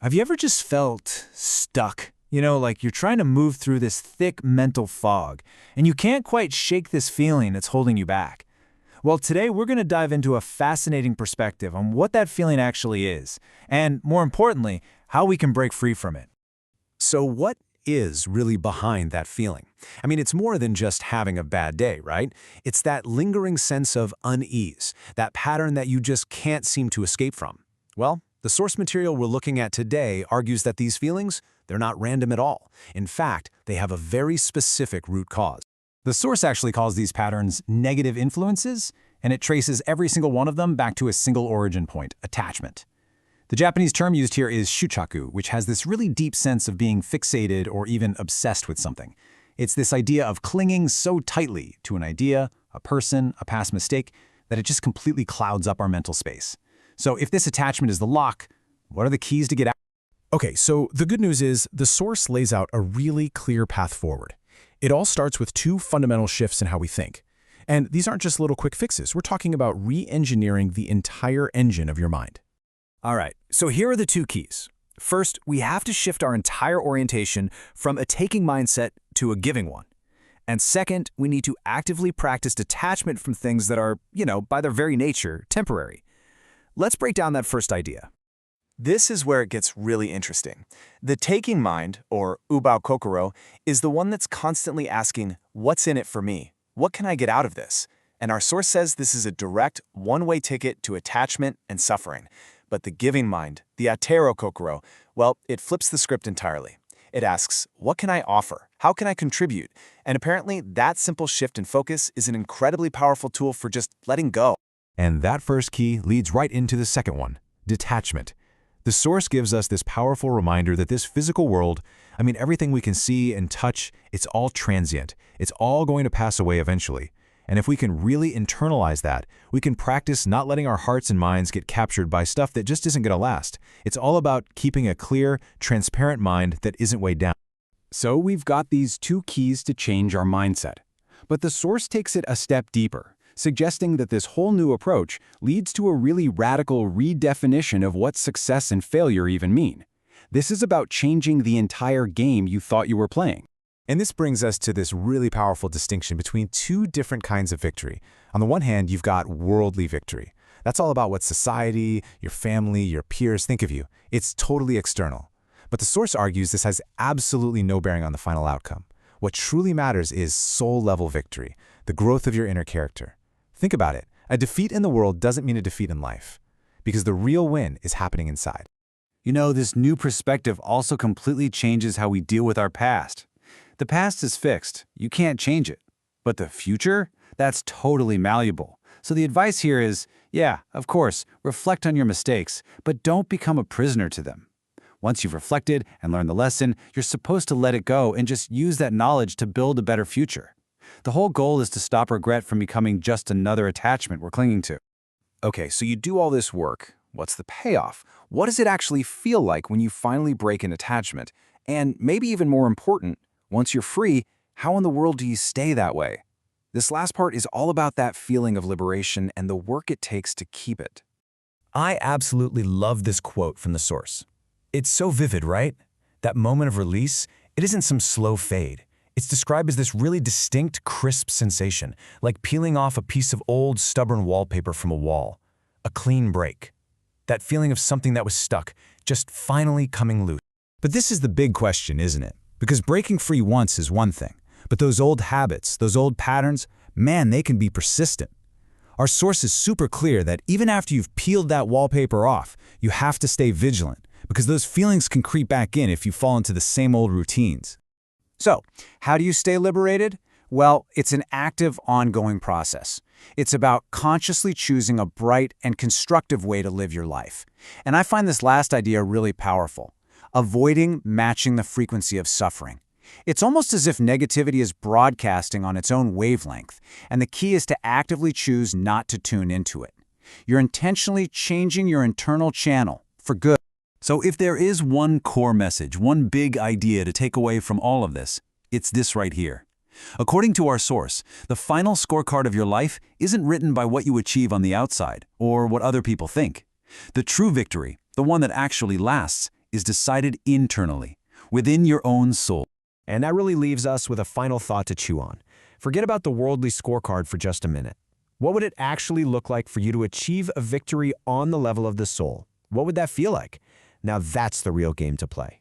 Have you ever just felt stuck? Like you're trying to move through this thick mental fog, and you can't quite shake this feeling that's holding you back. Well, today we're going to dive into a fascinating perspective on what that feeling actually is, and more importantly, how we can break free from it. So what is really behind that feeling? I mean, it's more than just having a bad day, right? It's that lingering sense of unease, that pattern that you just can't seem to escape from. Well, the source material we're looking at today argues that these feelings, they're not random at all. In fact, they have a very specific root cause. The source actually calls these patterns negative influences, and it traces every single one of them back to a single origin point, attachment. The Japanese term used here is shuchaku, which has this really deep sense of being fixated or even obsessed with something. It's this idea of clinging so tightly to an idea, a person, a past mistake, that it just completely clouds up our mental space. So if this attachment is the lock, what are the keys to get out? Okay, so the good news is the source lays out a really clear path forward. It all starts with two fundamental shifts in how we think. And these aren't just little quick fixes. We're talking about re-engineering the entire engine of your mind. All right, so here are the two keys. First, we have to shift our entire orientation from a taking mindset to a giving one. And second, we need to actively practice detachment from things that are, by their very nature, temporary. Let's break down that first idea. This is where it gets really interesting. The taking mind, or ubao kokoro, is the one that's constantly asking, what's in it for me? What can I get out of this? And our source says this is a direct, one-way ticket to attachment and suffering. But the giving mind, the atero kokoro, well, it flips the script entirely. It asks, what can I offer? How can I contribute? And apparently, that simple shift in focus is an incredibly powerful tool for just letting go. And that first key leads right into the second one, detachment. The source gives us this powerful reminder that this physical world, everything we can see and touch, it's all transient. It's all going to pass away eventually. And if we can really internalize that, we can practice not letting our hearts and minds get captured by stuff that just isn't going to last. It's all about keeping a clear, transparent mind that isn't weighed down. So we've got these two keys to change our mindset. But the source takes it a step deeper, suggesting that this whole new approach leads to a really radical redefinition of what success and failure even mean. This is about changing the entire game you thought you were playing. And this brings us to this really powerful distinction between two different kinds of victory. On the one hand, you've got worldly victory. That's all about what society, your family, your peers think of you. It's totally external. But the source argues this has absolutely no bearing on the final outcome. What truly matters is soul-level victory, the growth of your inner character. Think about it. A defeat in the world doesn't mean a defeat in life, because the real win is happening inside. This new perspective also completely changes how we deal with our past. The past is fixed. You can't change it. But the future? That's totally malleable. So the advice here is, yeah, of course, reflect on your mistakes, but don't become a prisoner to them. Once you've reflected and learned the lesson, you're supposed to let it go and just use that knowledge to build a better future. The whole goal is to stop regret from becoming just another attachment we're clinging to. Okay, so you do all this work. What's the payoff? What does it actually feel like when you finally break an attachment? And maybe even more important, once you're free, how in the world do you stay that way? This last part is all about that feeling of liberation and the work it takes to keep it. I absolutely love this quote from the source. It's so vivid, right? That moment of release, it isn't some slow fade. It's described as this really distinct, crisp sensation, like peeling off a piece of old, stubborn wallpaper from a wall. A clean break. That feeling of something that was stuck, just finally coming loose. But this is the big question, isn't it? Because breaking free once is one thing, but those old habits, those old patterns, man, they can be persistent. Our source is super clear that even after you've peeled that wallpaper off, you have to stay vigilant, because those feelings can creep back in if you fall into the same old routines. So, how do you stay liberated? Well, it's an active, ongoing process. It's about consciously choosing a bright and constructive way to live your life. And I find this last idea really powerful. Avoiding matching the frequency of suffering. It's almost as if negativity is broadcasting on its own wavelength, and the key is to actively choose not to tune into it. You're intentionally changing your internal channel for good. So if there is one core message, one big idea to take away from all of this, it's this right here. According to our source, the final scorecard of your life isn't written by what you achieve on the outside or what other people think. The true victory, the one that actually lasts, is decided internally, within your own soul. And that really leaves us with a final thought to chew on. Forget about the worldly scorecard for just a minute. What would it actually look like for you to achieve a victory on the level of the soul? What would that feel like? Now that's the real game to play.